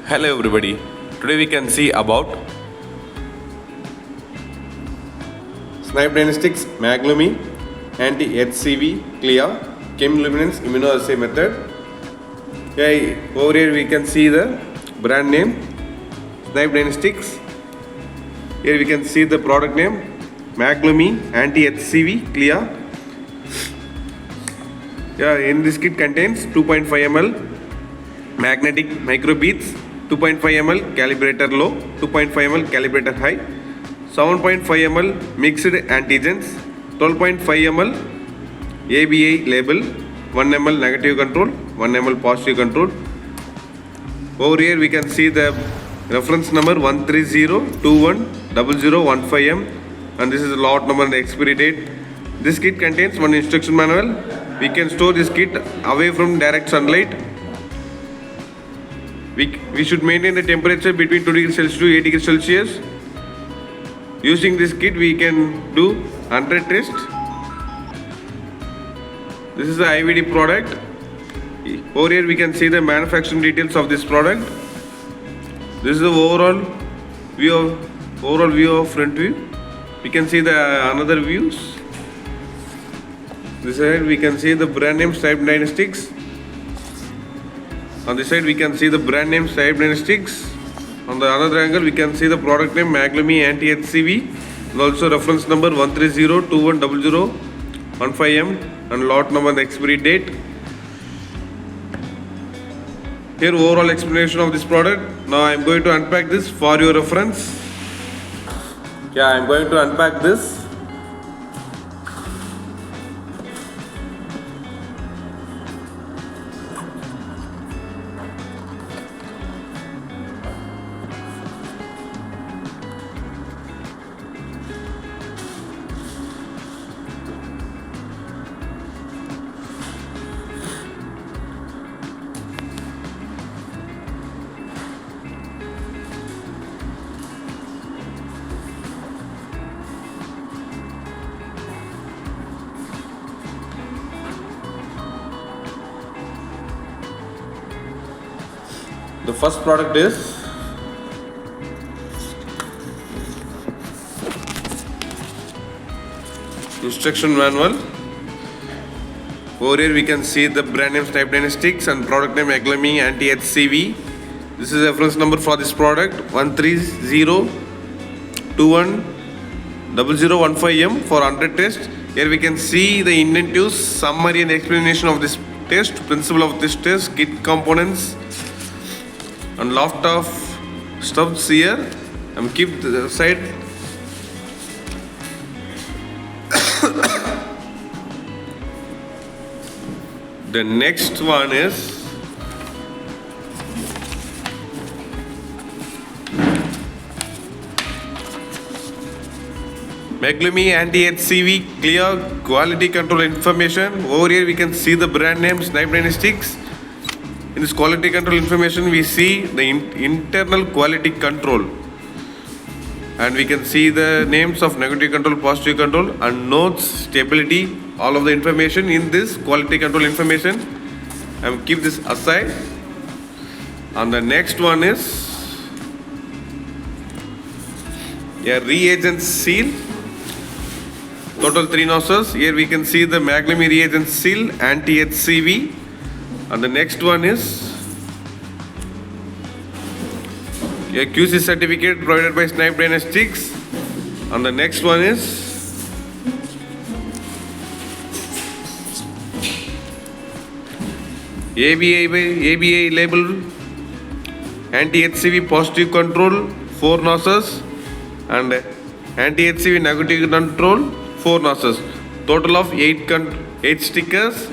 Hello everybody. Today we can see about Snibe MAGLUMI Anti-HCV CLIA chemiluminescence immunoassay method. Over here we can see the brand name Snibe. Here we can see the product name MAGLUMI Anti-HCV CLIA. In this kit contains 2.5 ml magnetic microbeads, 2.5 ml calibrator low, 2.5 ml calibrator high, 7.5 ml mixed antigens, 12.5 ml ABI label, 1 ml negative control, 1 ml positive control. Over here we can see the reference number 130210015M, and this is the lot number and the expiry date. This kit contains one instruction manual. We can store this kit away from direct sunlight. We should maintain the temperature between 2 degrees Celsius to 8 degrees Celsius. Using this kit, we can do 100 tests. This is the IVD product. Over here, we can see the manufacturing details of this product. This is the overall view of front view. We can see the another views. This side we can see the brand name Snibe Dynamics. On this side we can see the brand name Snibe Dynamics. On the another angle we can see the product name MAGLUMI Anti-HCV and also reference number 130210015M and lot number and expiry date. Here overall explanation of this product. Now I am going to unpack this for your reference. I am going to unpack this. The first product is instruction manual. Over here we can see the brand name Snibe Dynamics and product name MAGLUMI Anti-HCV. This is reference number for this product 130210015M for 100 tests. Here we can see the inventive summary and explanation of this test, principle of this test, kit components, and lot of stuffs here. And keep the side. The next one is MAGLUMI Anti-HCV CLIA quality control information. Over here we can see the brand name Snibe Dynamics. In this quality control information, we see the internal quality control, and we can see the names of negative control, positive control, and notes, stability, all of the information in this quality control information. And keep this aside. And the next one is a reagent seal. Total 3 nozzles. Here we can see the MAGLUMI reagent seal Anti-HCV. And the next one is a QC certificate provided by Snibe Dynamics. And the next one is ABI label Anti-HCV positive control 4 nozzles and Anti-HCV negative control 4 nozzles. Total of 8 stickers.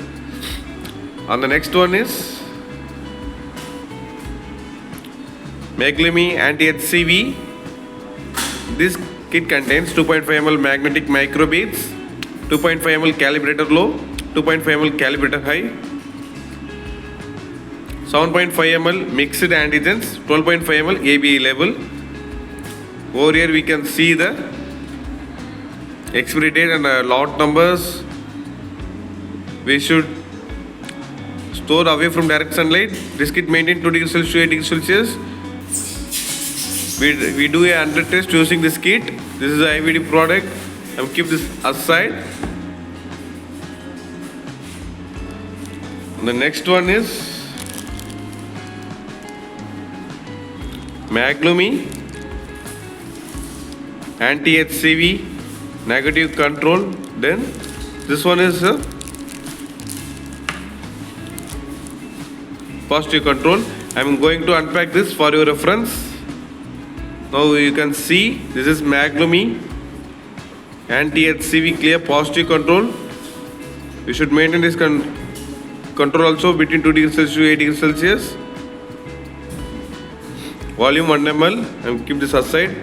And the next one is MAGLUMI Anti-HCV. This kit contains 2.5 ml magnetic microbeads, 2.5 ml calibrator low, 2.5 ml calibrator high, 7.5 ml mixed antigens, 12.5 ml ABI label. Over here we can see the expiry date and lot numbers. We should store away from direct sunlight. This kit maintained 2 degrees Celsius to 8 degrees Celsius. we do a 100 test using this kit. This is the IVD product. I'll keep this aside. The next one is MAGLUMI Anti-HCV negative control. Then this one is positive control. I'm going to unpack this for your reference. Now you can see this is MAGLUMI Anti-HCV CLIA positive control. We should maintain this control also between 2 degrees Celsius to 8 degrees Celsius. Volume 1 ml. I'll keep this aside.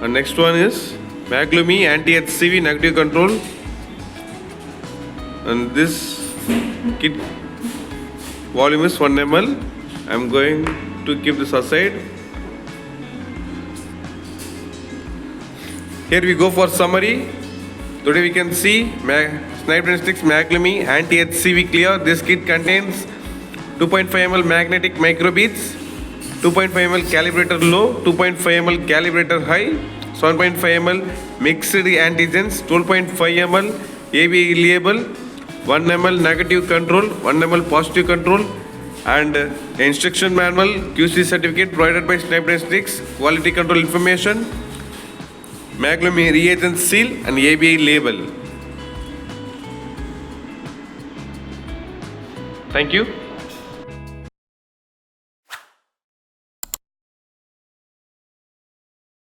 And next one is MAGLUMI Anti-HCV negative control. And this kit volume is 1 ml. I'm going to keep this aside. Here we go for summary. Today we can see Snibe Diagnostics MAGLUMI Anti-HCV CLIA. This kit contains 2.5 ml magnetic microbeads, 2.5 ml calibrator low, 2.5 ml calibrator high, 7.5 ml mixed antigens, 12.5 ml ABI label, 1 ml negative control, 1 ml positive control, and instruction manual QC certificate provided by Snibe Diagnostics, quality control information, MAGLUMI reagent seal, and ABI label. Thank you.